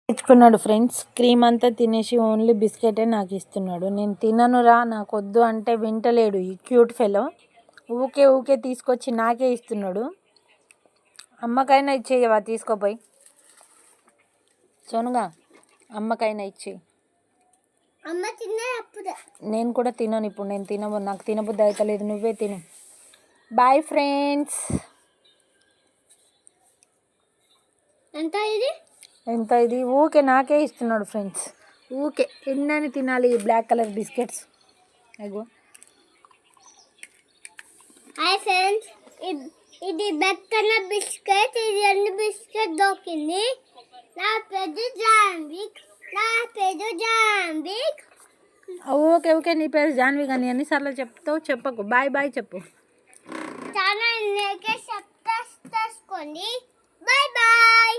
తెచ్చుకున్నాడు friends. Cream అంతా తినేసి ఓన్లీ బిస్కెటే నాకు ఇస్తున్నాడు. నేను తిననురా, నాకు వద్దు అంటే వింటలేడు ఈ క్యూట్ ఫెలో. ఊకే ఊకే తీసుకొచ్చి నాకే ఇస్తున్నాడు. అమ్మకైనా ఇచ్చేయవా తీసుకోపోయి? సోనుగా అమ్మకైనా ఇచ్చేయి. నేను కూడా తినను ఇప్పుడు. నేను నాకు తినబుద్ధి అవుతలేదు. నువ్వే తిను. Bye friends. ఎంత ఇది? ఊకే నాకే ఇస్తున్నాడు ఫ్రెండ్స్. ఊకే ఎన్నని తినాలి ఈ బ్లాక్ కలర్ బిస్కెట్స్. అగో హాయ్ ఫ్రెండ్స్, ఇది బ్లాక్ కలర్ బిస్కెట్. ఇది అన్ని బిస్కెట్ దొరికింది. నా పేరు జాన్విక్. ఓకే ఓకే, నీ పేరు జాన్వి కానీ ఎన్నిసార్లు చెప్తావు? చెప్పకు. బాయ్ బాయ్ చెప్పు. ఛానల్ సబ్స్క్రైబ్ చేసుకోండి. Bye bye.